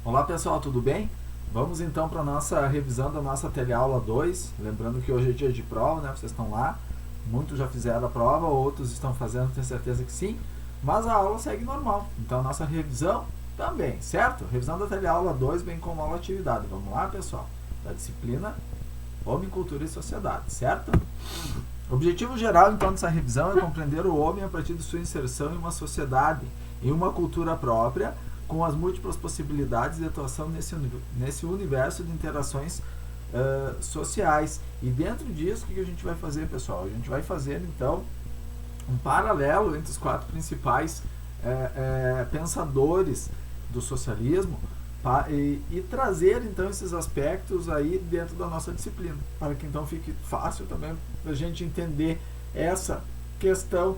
Olá pessoal, tudo bem? Vamos então para a nossa revisão da nossa teleaula 2. Lembrando que hoje é dia de prova, né? Vocês estão lá, muitos já fizeram a prova, outros estão fazendo, tenho certeza que sim, mas a aula segue normal. Então a nossa revisão também, certo? Revisão da teleaula 2, bem como aula atividade. Vamos lá, pessoal? Da disciplina Homem, Cultura e Sociedade, certo? O objetivo geral então dessa revisão é compreender o homem a partir de sua inserção em uma sociedade, em uma cultura própria, com as múltiplas possibilidades de atuação nesse universo de interações sociais. E dentro disso, o que a gente vai fazer, pessoal? A gente vai fazer, então, um paralelo entre os quatro principais pensadores do socialismo e trazer, então, esses aspectos aí dentro da nossa disciplina, para que, então, fique fácil também a gente entender essa questão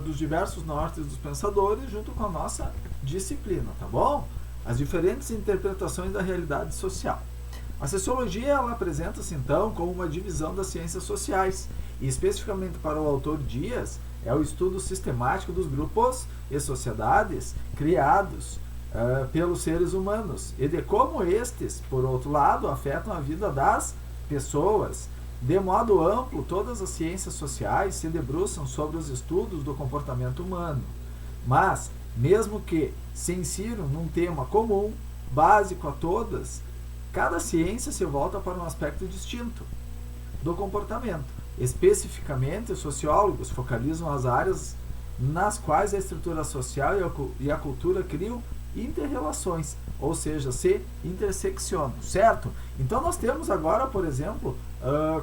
dos diversos nortes dos pensadores junto com a nossa disciplina, tá bom? As diferentes interpretações da realidade social. A sociologia ela apresenta-se então como uma divisão das ciências sociais e especificamente para o autor Dias é o estudo sistemático dos grupos e sociedades criados pelos seres humanos e de como estes, por outro lado, afetam a vida das pessoas. De modo amplo, todas as ciências sociais se debruçam sobre os estudos do comportamento humano, mas, mesmo que se insiram num tema comum, básico a todas, cada ciência se volta para um aspecto distinto do comportamento. Especificamente, os sociólogos focalizam as áreas nas quais a estrutura social e a cultura criam inter-relações, ou seja, se interseccionam, certo? Então nós temos agora, por exemplo,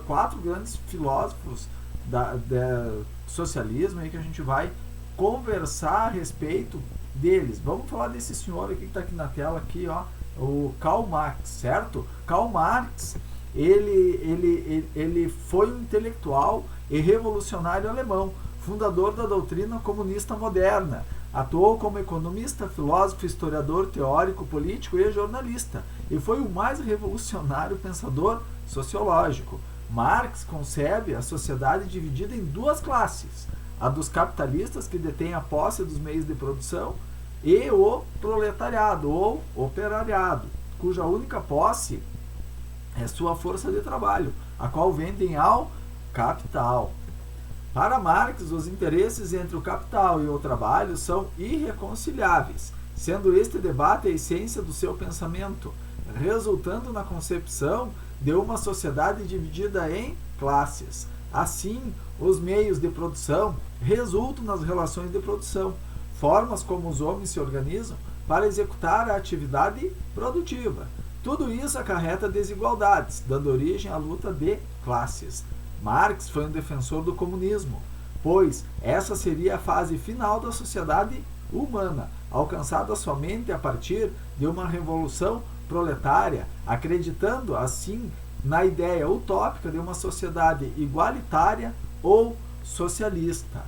quatro grandes filósofos do socialismo aí que a gente vai conversar a respeito deles. Vamos falar desse senhor aqui que está aqui na tela, aqui, ó, o Karl Marx, certo? Karl Marx, ele foi um intelectual e revolucionário alemão, fundador da doutrina comunista moderna. Atuou como economista, filósofo, historiador, teórico, político e jornalista, e foi o mais revolucionário pensador sociológico. Marx concebe a sociedade dividida em duas classes: a dos capitalistas, que detêm a posse dos meios de produção, e o proletariado, ou operariado, cuja única posse é sua força de trabalho, a qual vendem ao capital. Para Marx, os interesses entre o capital e o trabalho são irreconciliáveis, sendo este debate a essência do seu pensamento, resultando na concepção de uma sociedade dividida em classes. Assim, os meios de produção resultam nas relações de produção, formas como os homens se organizam para executar a atividade produtiva. Tudo isso acarreta desigualdades, dando origem à luta de classes. Marx foi um defensor do comunismo, pois essa seria a fase final da sociedade humana, alcançada somente a partir de uma revolução proletária, acreditando assim na ideia utópica de uma sociedade igualitária ou socialista.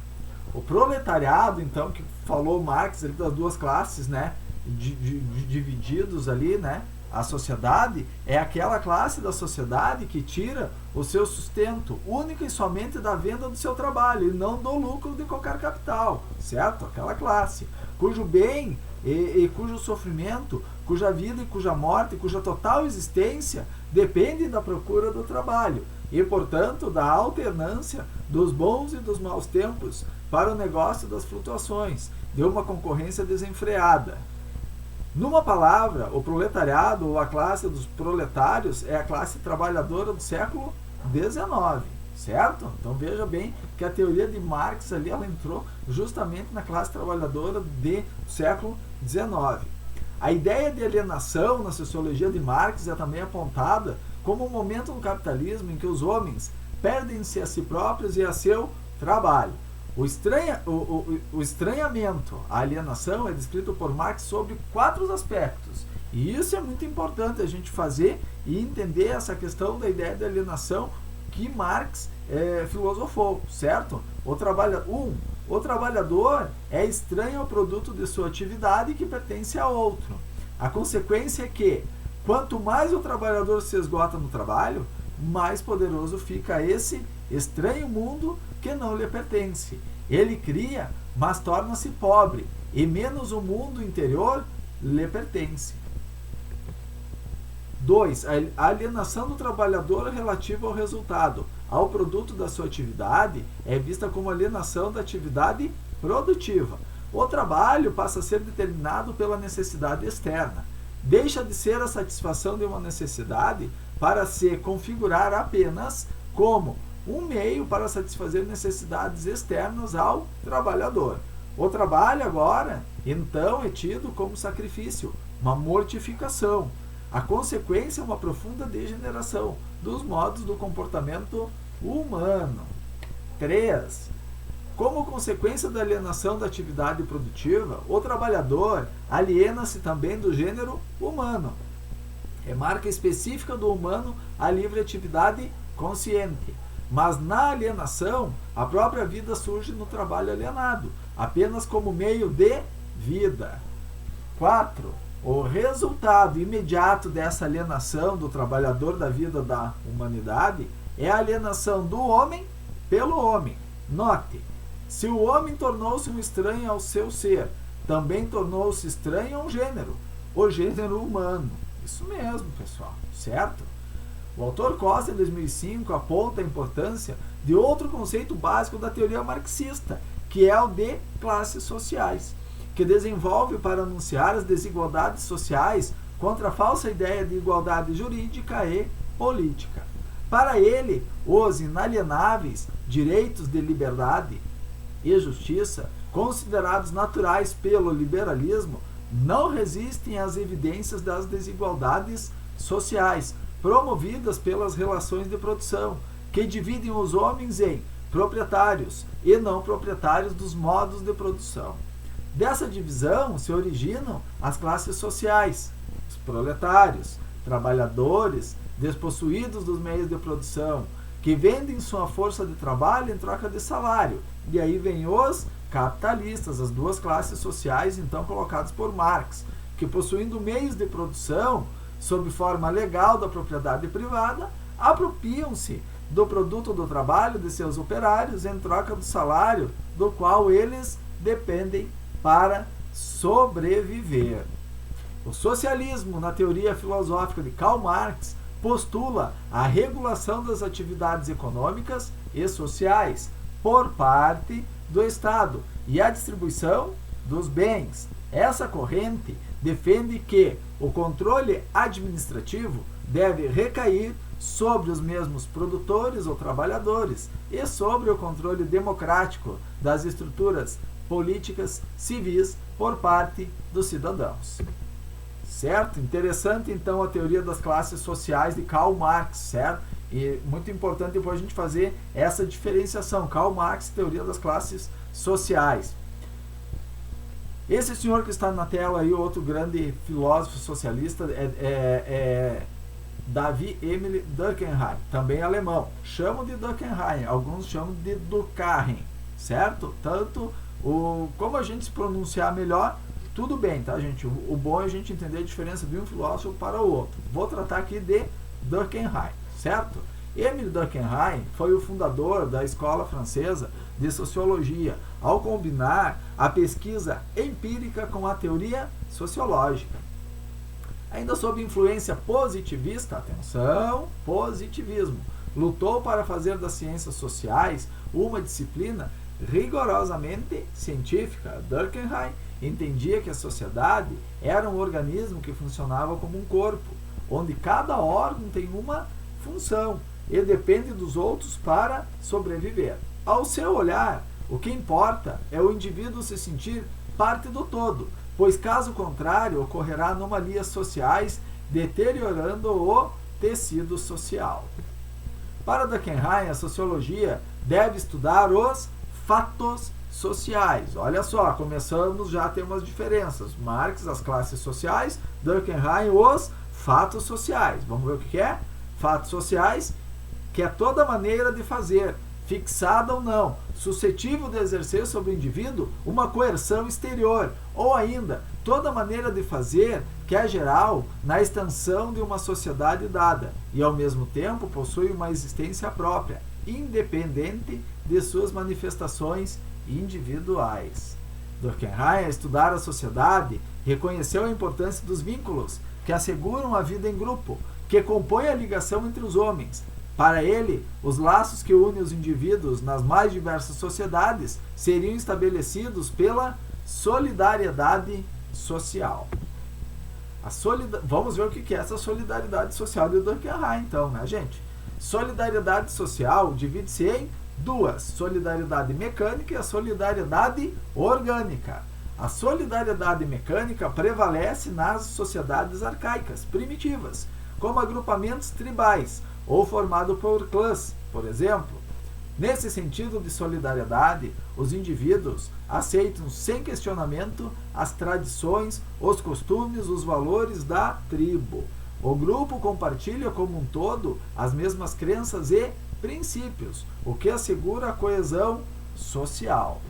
O proletariado, então, que falou Marx ali das duas classes, né, divididos ali, né, a sociedade é aquela classe da sociedade que tira o seu sustento único e somente da venda do seu trabalho e não do lucro de qualquer capital, certo? Aquela classe cujo bem e cujo sofrimento, cuja vida e cuja morte, cuja total existência depende da procura do trabalho e, portanto, da alternância dos bons e dos maus tempos para o negócio das flutuações, de uma concorrência desenfreada. Numa palavra, o proletariado, ou a classe dos proletários, é a classe trabalhadora do século XIX, certo? Então veja bem que a teoria de Marx ali, ela entrou justamente na classe trabalhadora do século XIX. A ideia de alienação na sociologia de Marx é também apontada como um momento no capitalismo em que os homens perdem-se a si próprios e a seu trabalho. O estranhamento, a alienação, é descrito por Marx sobre 4 aspectos. E isso é muito importante a gente fazer e entender essa questão da ideia de alienação que Marx filosofou, certo? O trabalhador é estranho ao produto de sua atividade que pertence a outro. A consequência é que, quanto mais o trabalhador se esgota no trabalho, mais poderoso fica esse estranho mundo que não lhe pertence. Ele cria, mas torna-se pobre, e menos o mundo interior lhe pertence. 2. A alienação do trabalhador relativa ao resultado, ao produto da sua atividade, é vista como alienação da atividade produtiva. O trabalho passa a ser determinado pela necessidade externa. Deixa de ser a satisfação de uma necessidade para se configurar apenas como um meio para satisfazer necessidades externas ao trabalhador. O trabalho agora, então, é tido como sacrifício, uma mortificação. A consequência é uma profunda degeneração dos modos do comportamento humano. 3. Como consequência da alienação da atividade produtiva, o trabalhador aliena-se também do gênero humano. É marca específica do humano a livre atividade consciente. Mas na alienação, a própria vida surge no trabalho alienado, apenas como meio de vida. 4. O resultado imediato dessa alienação do trabalhador da vida da humanidade é a alienação do homem pelo homem. Note, se o homem tornou-se um estranho ao seu ser, também tornou-se estranho a um gênero, o gênero humano. Isso mesmo, pessoal, certo? O autor Costa, em 2005, aponta a importância de outro conceito básico da teoria marxista, que é o de classes sociais, que desenvolve para anunciar as desigualdades sociais contra a falsa ideia de igualdade jurídica e política. Para ele, os inalienáveis direitos de liberdade e justiça, considerados naturais pelo liberalismo, não resistem às evidências das desigualdades sociais promovidas pelas relações de produção, que dividem os homens em proprietários e não proprietários dos modos de produção. Dessa divisão se originam as classes sociais, os proletários, trabalhadores despossuídos dos meios de produção, que vendem sua força de trabalho em troca de salário. E aí vem os capitalistas, as duas classes sociais então colocadas por Marx, que possuindo meios de produção sob forma legal da propriedade privada, apropriam-se do produto do trabalho de seus operários em troca do salário do qual eles dependem para sobreviver. O socialismo, na teoria filosófica de Karl Marx, postula a regulação das atividades econômicas e sociais por parte do Estado e a distribuição dos bens. Essa corrente defende que o controle administrativo deve recair sobre os mesmos produtores ou trabalhadores e sobre o controle democrático das estruturas políticas civis por parte dos cidadãos. Certo? Interessante, então, a teoria das classes sociais de Karl Marx, certo? E muito importante depois a gente fazer essa diferenciação. Karl Marx, teoria das classes sociais. Esse senhor que está na tela aí, outro grande filósofo socialista, é David Emil Durkheim, também alemão. Chamam de Durkheim, alguns chamam de Durkheim, certo? Tanto como a gente se pronunciar melhor, tudo bem, tá, gente? O bom é a gente entender a diferença de um filósofo para o outro. Vou tratar aqui de Durkheim, certo? Emile Durkheim foi o fundador da escola francesa de sociologia, ao combinar a pesquisa empírica com a teoria sociológica. Ainda sob influência positivista, atenção, positivismo, lutou para fazer das ciências sociais uma disciplina rigorosamente científica. Durkheim entendia que a sociedade era um organismo que funcionava como um corpo, onde cada órgão tem uma função e depende dos outros para sobreviver. Ao seu olhar, o que importa é o indivíduo se sentir parte do todo, pois caso contrário ocorrerá anomalias sociais, deteriorando o tecido social. Para Durkheim, a sociologia deve estudar os fatos sociais. Olha só, começamos já a ter umas diferenças. Marx, as classes sociais, Durkheim, os fatos sociais. Vamos ver o que é? Fatos sociais, que é toda maneira de fazer, fixada ou não, suscetível de exercer sobre o indivíduo uma coerção exterior, ou ainda, toda maneira de fazer que é geral na extensão de uma sociedade dada, e ao mesmo tempo possui uma existência própria, independente de suas manifestações individuais. Durkheim, estudar a sociedade, Reconheceu a importância dos vínculos que asseguram a vida em grupo, que compõem a ligação entre os homens. Para ele, os laços que unem os indivíduos nas mais diversas sociedades seriam estabelecidos pela solidariedade social. Vamos ver o que é essa solidariedade social de Durkheim, então, né, gente? Solidariedade social divide-se em duas: solidariedade mecânica e a solidariedade orgânica. A solidariedade mecânica prevalece nas sociedades arcaicas, primitivas, como agrupamentos tribais, ou formado por clãs, por exemplo. Nesse sentido de solidariedade, os indivíduos aceitam sem questionamento as tradições, os costumes, os valores da tribo. O grupo compartilha como um todo as mesmas crenças e princípios, o que assegura a coesão social.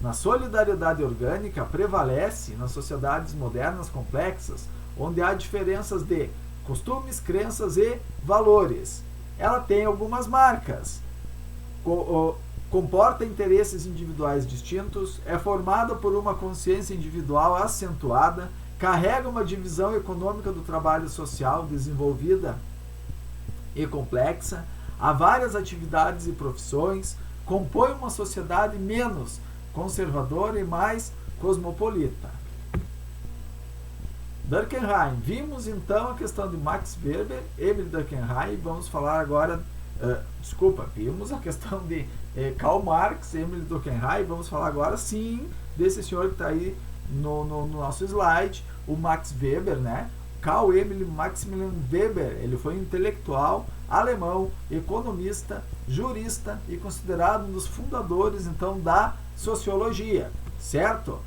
Na solidariedade orgânica prevalece nas sociedades modernas complexas, onde há diferenças de costumes, crenças e valores. Ela tem algumas marcas. Comporta interesses individuais distintos, é formada por uma consciência individual acentuada, carrega uma divisão econômica do trabalho social desenvolvida e complexa, há várias atividades e profissões, compõe uma sociedade menos conservadora e mais cosmopolita. Durkheim. Vimos então a questão de Max Weber, Emile Durkheim, vamos falar agora, vimos a questão de Karl Marx, Emile Durkheim, vamos falar agora sim desse senhor que está aí no nosso slide, o Max Weber, né? Karl Emil Maximilian Weber, ele foi um intelectual alemão, economista, jurista e considerado um dos fundadores então da sociologia, certo?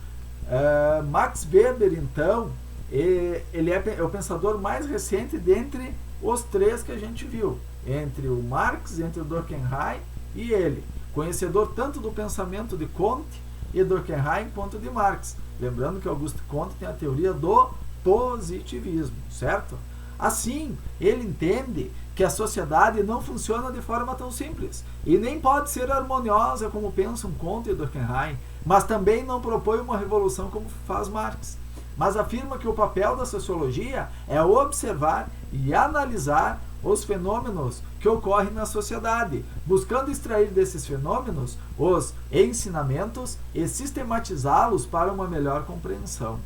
Max Weber então, ele é o pensador mais recente dentre os três que a gente viu, entre o Marx, entre o Durkheim e ele, conhecedor tanto do pensamento de Comte e Durkheim quanto de Marx. Lembrando que Auguste Comte tem a teoria do positivismo, certo? Assim, ele entende que a sociedade não funciona de forma tão simples e nem pode ser harmoniosa como pensam Comte e Durkheim, mas também não propõe uma revolução como faz Marx, mas afirma que o papel da sociologia é observar e analisar os fenômenos que ocorrem na sociedade, buscando extrair desses fenômenos os ensinamentos e sistematizá-los para uma melhor compreensão.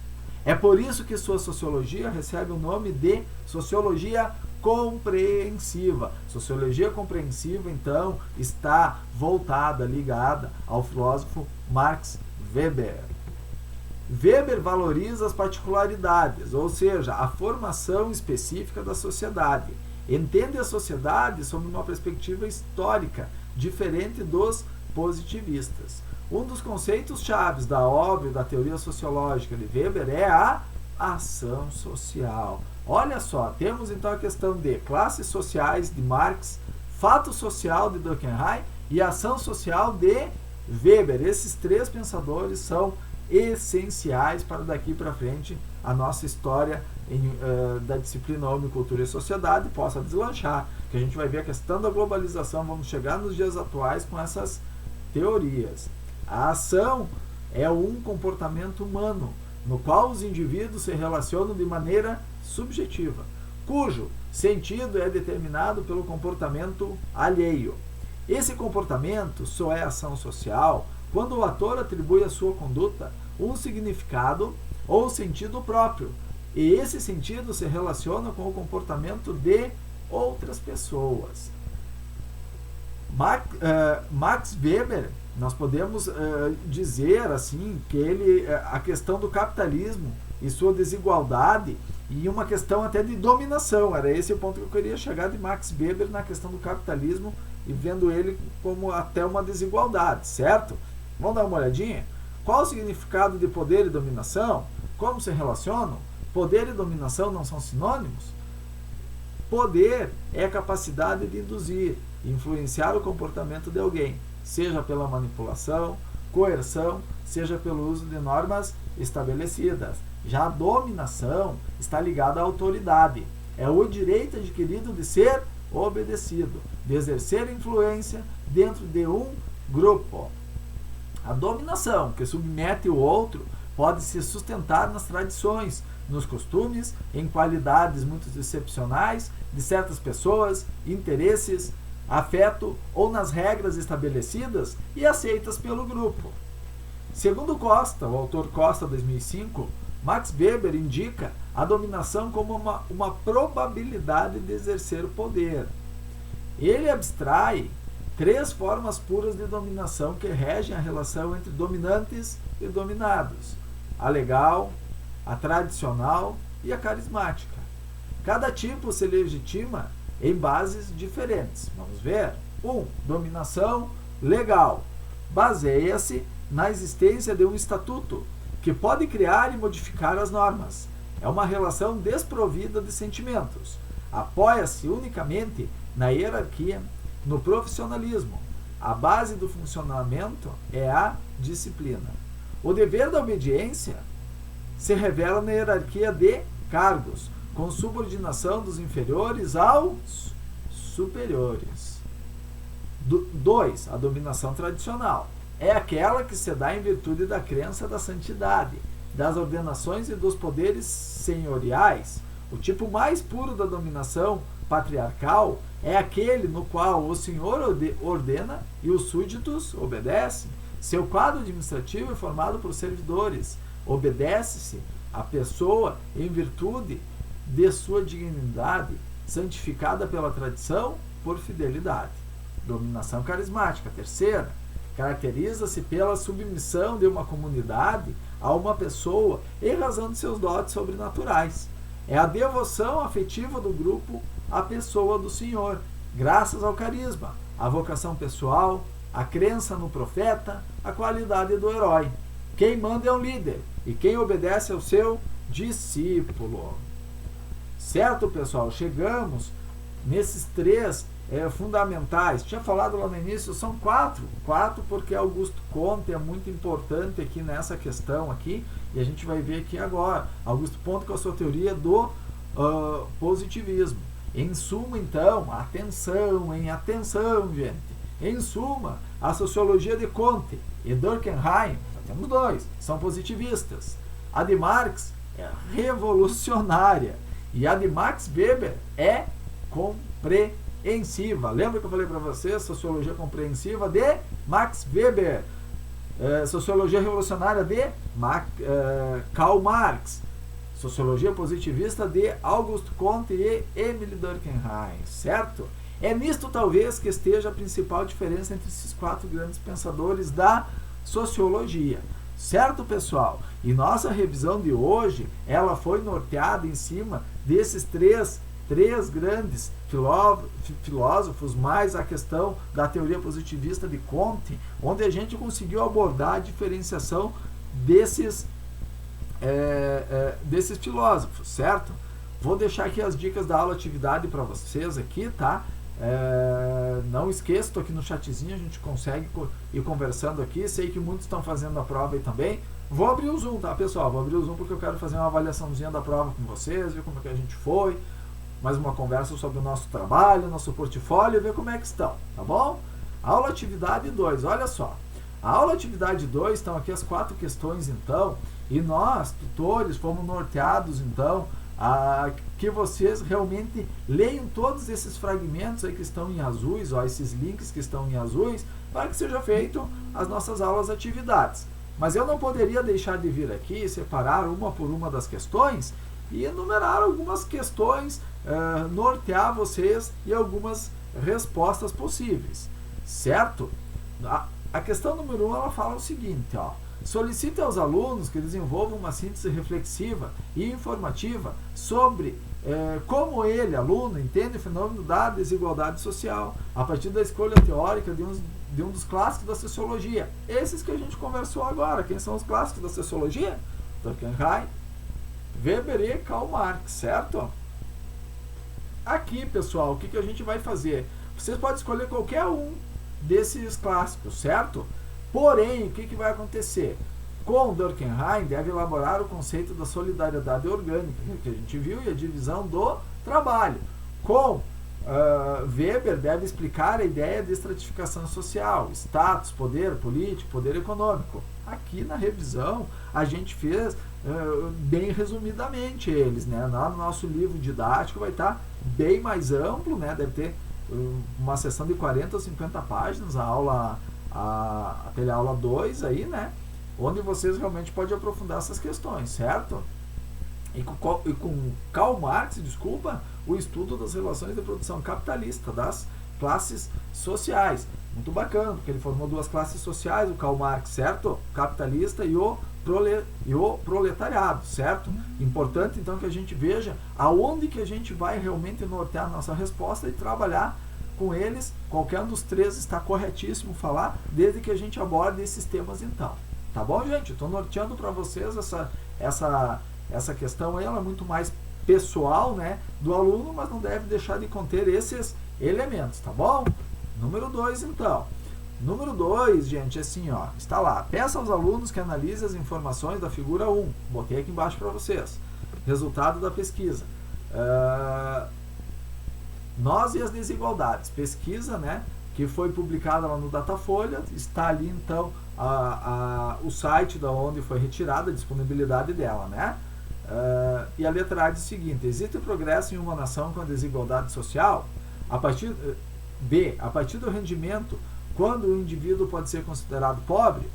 É por isso que sua sociologia recebe o nome de sociologia compreensiva. Sociologia compreensiva, então, está voltada, ligada ao filósofo Max Weber. Weber valoriza as particularidades, ou seja, a formação específica da sociedade. Entende a sociedade sob uma perspectiva histórica, diferente dos positivistas. Um dos conceitos chaves da obra e da teoria sociológica de Weber é a ação social. Olha só, temos então a questão de classes sociais de Marx, fato social de Durkheim e ação social de Weber. Esses três pensadores são essenciais para daqui para frente a nossa história da disciplina Homem, Cultura e Sociedade possa deslanchar, que a gente vai ver a questão da globalização, vamos chegar nos dias atuais com essas teorias. A ação é um comportamento humano, no qual os indivíduos se relacionam de maneira subjetiva, cujo sentido é determinado pelo comportamento alheio. Esse comportamento só é ação social quando o ator atribui à sua conduta um significado ou sentido próprio, e esse sentido se relaciona com o comportamento de outras pessoas. Max Weber, nós podemos dizer assim que a questão do capitalismo e sua desigualdade e uma questão até de dominação, era esse o ponto que eu queria chegar de Max Weber na questão do capitalismo e vendo ele como até uma desigualdade, certo? Vamos dar uma olhadinha? Qual o significado de poder e dominação? Como se relacionam? Poder e dominação não são sinônimos? Poder é a capacidade de induzir e influenciar o comportamento de alguém, seja pela manipulação, coerção, seja pelo uso de normas estabelecidas. Já a dominação está ligada à autoridade. É o direito adquirido de ser obedecido, de exercer influência dentro de um grupo. A dominação, que submete o outro, pode se sustentar nas tradições, nos costumes, em qualidades muito excepcionais de certas pessoas, interesses, afeto ou nas regras estabelecidas e aceitas pelo grupo. Segundo Costa, o autor Costa 2005, Max Weber indica a dominação como uma probabilidade de exercer o poder. Ele abstrai 3 formas puras de dominação que regem a relação entre dominantes e dominados: a legal, a tradicional e a carismática. Cada tipo se legitima em bases diferentes. Vamos ver? 1. Dominação legal. Baseia-se na existência de um estatuto que pode criar e modificar as normas. É uma relação desprovida de sentimentos. Apoia-se unicamente na hierarquia, no profissionalismo. A base do funcionamento é a disciplina. O dever da obediência se revela na hierarquia de cargos, com subordinação dos inferiores aos superiores. 2. A dominação tradicional. É aquela que se dá em virtude da crença da santidade, das ordenações e dos poderes senhoriais. O tipo mais puro da dominação patriarcal é aquele no qual o senhor ordena e os súditos obedecem. Seu quadro administrativo é formado por servidores. Obedece-se à pessoa em virtude de sua dignidade, santificada pela tradição por fidelidade. Dominação carismática. 3. Caracteriza-se pela submissão de uma comunidade a uma pessoa em razão de seus dotes sobrenaturais. É a devoção afetiva do grupo à pessoa do Senhor, graças ao carisma, à vocação pessoal, à crença no profeta, à qualidade do herói. Quem manda é um líder e quem obedece é o seu discípulo. Certo, pessoal? Chegamos nesses 3 fundamentais. Tinha falado lá no início, são 4. 4 porque Augusto Comte é muito importante aqui nessa questão aqui, e a gente vai ver aqui agora. Augusto Comte com a sua teoria do positivismo. Em suma, então, atenção, gente. Em suma, a sociologia de Comte e Durkheim, temos 2, são positivistas. A de Marx é revolucionária e a de Max Weber é compreensiva. Lembra que eu falei para vocês? Sociologia compreensiva de Max Weber, sociologia revolucionária de Karl Marx, sociologia positivista de Augusto Comte e Emile Durkheim, certo? É nisto talvez que esteja a principal diferença entre esses 4 grandes pensadores da sociologia, certo, pessoal? E nossa revisão de hoje, ela foi norteada em cima desses três grandes filósofos, mais a questão da teoria positivista de Comte, onde a gente conseguiu abordar a diferenciação desses filósofos, certo? Vou deixar aqui as dicas da aula atividade para vocês aqui, tá? Não esqueça, estou aqui no chatzinho, a gente consegue ir conversando aqui. Sei que muitos estão fazendo a prova aí também. Vou abrir o Zoom, tá, pessoal? Vou abrir o Zoom porque eu quero fazer uma avaliaçãozinha da prova com vocês, ver como é que a gente foi, mais uma conversa sobre o nosso trabalho, nosso portfólio, ver como é que estão, tá bom? Aula atividade 2, olha só. A aula atividade 2, estão aqui as 4 questões, então, e nós, tutores, fomos norteados, então, a que vocês realmente leiam todos esses fragmentos aí que estão em azuis, ó, esses links que estão em azuis, para que seja feito as nossas aulas atividades. Mas eu não poderia deixar de vir aqui, separar uma por uma das questões e enumerar algumas questões, nortear vocês e algumas respostas possíveis, certo? A questão número 1, ela fala o seguinte, ó: solicite aos alunos que desenvolvam uma síntese reflexiva e informativa sobre como ele, aluno, entende o fenômeno da desigualdade social a partir da escolha teórica de um dos clássicos da sociologia. Esses que a gente conversou agora. Quem são os clássicos da sociologia? Durkheim, Weber e Karl Marx, certo? Aqui, pessoal, o que a gente vai fazer? Vocês podem escolher qualquer um desses clássicos, certo? Porém, o que vai acontecer? Com Durkheim, deve elaborar o conceito da solidariedade orgânica, que a gente viu, e a divisão do trabalho. Com Weber deve explicar a ideia de estratificação social, status, poder político, poder econômico. Aqui na revisão a gente fez bem resumidamente eles, né? No nosso livro didático vai estar bem mais amplo, né? Deve ter uma sessão de 40 ou 50 páginas, a teleaula 2 aí, né? Onde vocês realmente podem aprofundar essas questões, certo? E com Karl Marx, o estudo das relações de produção capitalista das classes sociais. Muito bacana, porque ele formou duas classes sociais, o Karl Marx, certo? O capitalista e o proletariado, certo? Importante, então, que a gente veja aonde que a gente vai realmente nortear a nossa resposta e trabalhar com eles. Qualquer um dos três está corretíssimo falar, desde que a gente aborde esses temas, então. Tá bom, gente? Estou norteando para vocês essa questão aí, ela é muito mais pessoal, né, do aluno, mas não deve deixar de conter esses elementos, tá bom? Número 2, então. Número 2, gente, assim, ó, está lá. Peça aos alunos que analisem as informações da figura 1. Botei aqui embaixo para vocês. Resultado da pesquisa. Nós e as desigualdades. Pesquisa, né, que foi publicada lá no Datafolha. Está ali, então, o site da onde foi retirada a disponibilidade dela, né? E a letra A diz o seguinte: existe progresso em uma nação com a desigualdade social? A partir do rendimento, quando o indivíduo pode ser considerado pobre?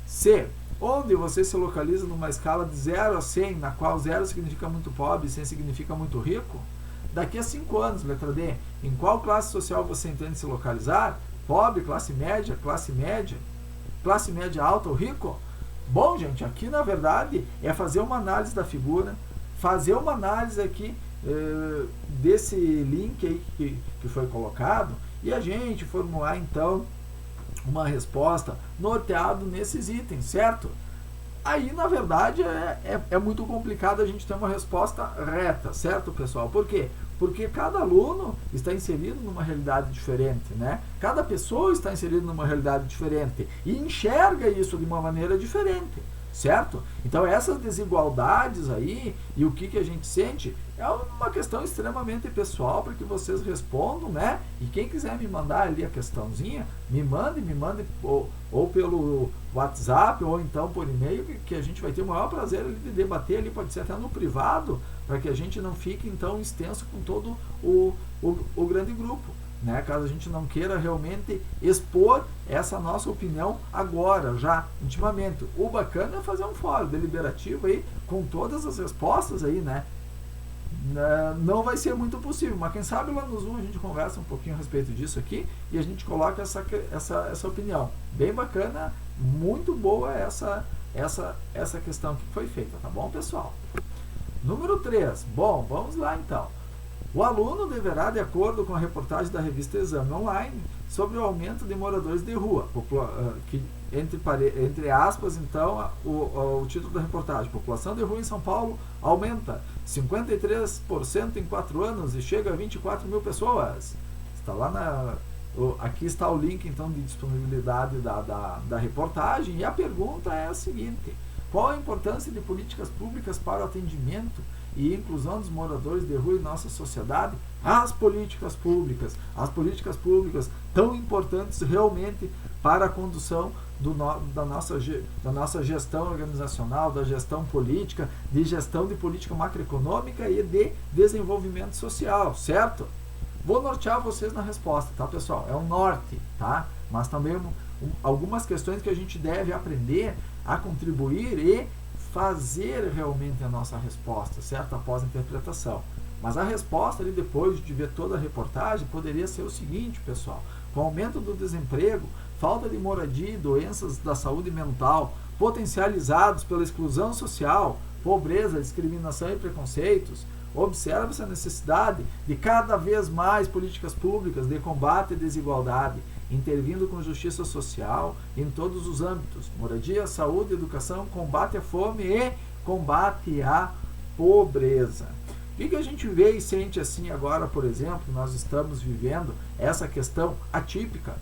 C, onde você se localiza numa escala de 0 a 100, na qual 0 significa muito pobre e 100 significa muito rico? Daqui a 5 anos, letra D, em qual classe social você entende se localizar? Pobre, classe média alta ou rico? Bom, gente, aqui na verdade é fazer uma análise da figura, fazer uma análise aqui desse link aí que foi colocado e a gente formular então uma resposta norteado nesses itens, certo? Aí na verdade é muito complicado a gente ter uma resposta reta, certo, pessoal? Por quê? Porque cada aluno está inserido numa realidade diferente, né? Cada pessoa está inserida numa realidade diferente e enxerga isso de uma maneira diferente, certo? Então essas desigualdades aí e o que a gente sente é uma questão extremamente pessoal para que vocês respondam, né? E quem quiser me mandar ali a questãozinha, me mande ou pelo WhatsApp ou então por e-mail, que a gente vai ter o maior prazer ali de debater ali, pode ser até no privado, para que a gente não fique então extenso com todo o grande grupo, né? Caso a gente não queira realmente expor essa nossa opinião agora, já intimamente. O bacana é fazer um fórum deliberativo aí com todas as respostas aí, né? Não vai ser muito possível, mas quem sabe lá no Zoom a gente conversa um pouquinho a respeito disso aqui e a gente coloca essa opinião. Bem bacana, muito boa essa questão que foi feita, tá bom, pessoal? Número 3. Bom, vamos lá então. O aluno deverá, de acordo com a reportagem da revista Exame Online, sobre o aumento de moradores de rua, que entre aspas, então, o título da reportagem: população de rua em São Paulo aumenta 53% em 4 anos e chega a 24 mil pessoas. Está lá aqui está o link, então, de disponibilidade da reportagem, e a pergunta é a seguinte: qual a importância de políticas públicas para o atendimento e inclusão dos moradores de rua em nossa sociedade? As políticas públicas tão importantes realmente para a condução da nossa gestão organizacional, da gestão política, de gestão de política macroeconômica e de desenvolvimento social, certo? Vou nortear vocês na resposta, tá, pessoal? É um norte, tá? Mas também algumas questões que a gente deve aprender a contribuir e fazer realmente a nossa resposta, certo? Após a interpretação. Mas a resposta ali, depois de ver toda a reportagem, poderia ser o seguinte, pessoal: com o aumento do desemprego, falta de moradia e doenças da saúde mental, potencializados pela exclusão social, pobreza, discriminação e preconceitos, observa-se a necessidade de cada vez mais políticas públicas de combate à desigualdade, intervindo com justiça social em todos os âmbitos: moradia, saúde, educação, combate à fome e combate à pobreza. O que a gente vê e sente assim agora, por exemplo, nós estamos vivendo essa questão atípica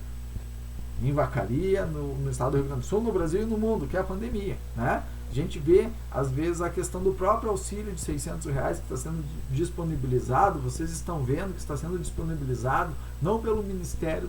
em Vacaria, no estado do Rio Grande do Sul, no Brasil e no mundo, que é a pandemia, né? A gente vê, às vezes, a questão do próprio auxílio de R$600 que está sendo disponibilizado, vocês estão vendo que está sendo disponibilizado não pelo Ministério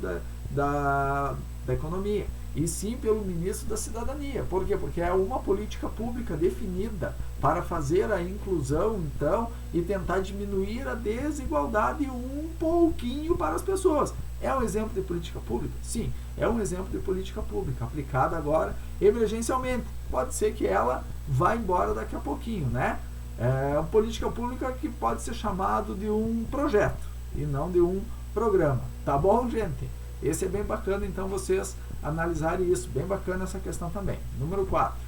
da Economia, e sim pelo Ministro da Cidadania. Por quê? Porque é uma política pública definida para fazer a inclusão, então, e tentar diminuir a desigualdade um pouquinho para as pessoas. É um exemplo de política pública? Sim, é um exemplo de política pública, aplicada agora emergencialmente. Pode ser que ela vá embora daqui a pouquinho, né? É uma política pública que pode ser chamado de um projeto e não de um programa. Tá bom, gente? Esse é bem bacana, então, vocês analisarem isso. Bem bacana essa questão também. Número 4.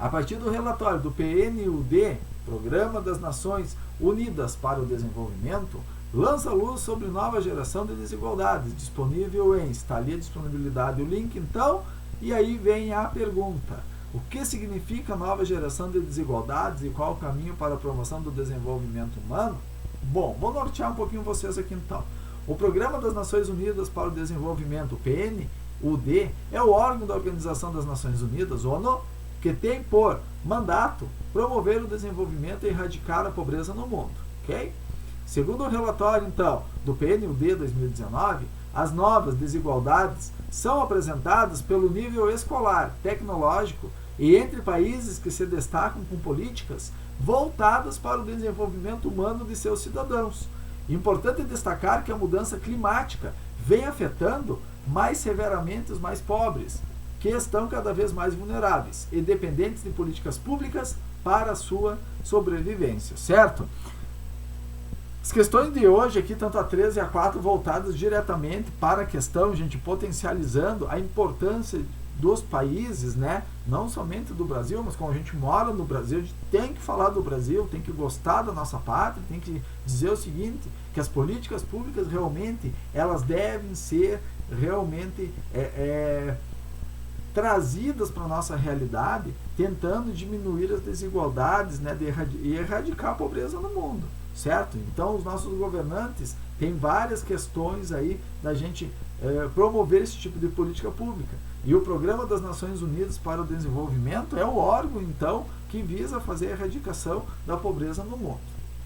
A partir do relatório do PNUD, Programa das Nações Unidas para o Desenvolvimento, lança luz sobre nova geração de desigualdades, disponível está ali a disponibilidade, o link então, e aí vem a pergunta: o que significa nova geração de desigualdades e qual o caminho para a promoção do desenvolvimento humano? Bom, vou nortear um pouquinho vocês aqui então. O Programa das Nações Unidas para o Desenvolvimento, o PNUD, é o órgão da Organização das Nações Unidas, ONU, que tem por mandato promover o desenvolvimento e erradicar a pobreza no mundo, ok? Segundo o relatório, então, do PNUD 2019, as novas desigualdades são apresentadas pelo nível escolar, tecnológico e entre países que se destacam com políticas voltadas para o desenvolvimento humano de seus cidadãos. Importante destacar que a mudança climática vem afetando mais severamente os mais pobres, que estão cada vez mais vulneráveis e dependentes de políticas públicas para a sua sobrevivência, certo? As questões de hoje aqui, tanto a 3 e a 4, voltadas diretamente para a questão, gente, potencializando a importância dos países, né? Não somente do Brasil, mas como a gente mora no Brasil, a gente tem que falar do Brasil, tem que gostar da nossa pátria, tem que dizer o seguinte, que as políticas públicas realmente, elas devem ser realmente trazidas para a nossa realidade, tentando diminuir as desigualdades, né, e erradicar a pobreza no mundo, certo? Então, os nossos governantes têm várias questões aí da gente promover esse tipo de política pública. E o Programa das Nações Unidas para o Desenvolvimento é o órgão, então, que visa fazer a erradicação da pobreza no mundo.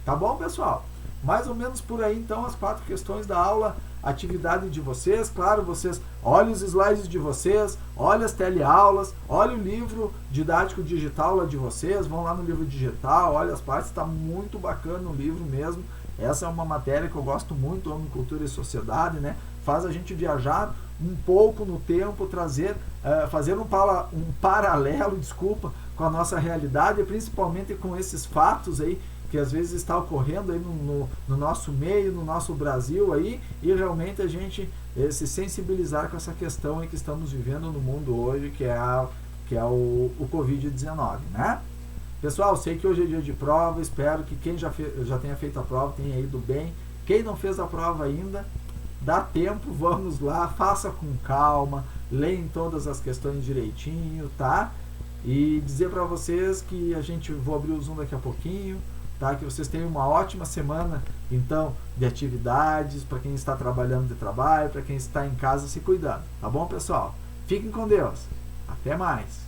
Tá bom, pessoal? Mais ou menos por aí, então, as 4 questões da aula, atividade de vocês. Claro, vocês olhem os slides de vocês, olhem as teleaulas, olhem o livro didático digital lá de vocês, vão lá no livro digital, olhem as partes, está muito bacana o livro mesmo. Essa é uma matéria que eu gosto muito, Homem, Cultura e Sociedade, né? Faz a gente viajar um pouco no tempo, fazer um paralelo, com a nossa realidade, principalmente com esses fatos aí que às vezes está ocorrendo aí no nosso meio, no nosso Brasil aí, e realmente a gente se sensibilizar com essa questão aí que estamos vivendo no mundo hoje, que é o Covid-19, né? Pessoal, sei que hoje é dia de prova, espero que quem já tenha feito a prova tenha ido bem. Quem não fez a prova ainda, dá tempo, vamos lá, faça com calma, leem todas as questões direitinho, tá? E dizer para vocês que vou abrir o Zoom daqui a pouquinho, tá? Que vocês tenham uma ótima semana, então, de atividades, para quem está trabalhando de trabalho, para quem está em casa se cuidando, tá bom, pessoal? Fiquem com Deus, até mais!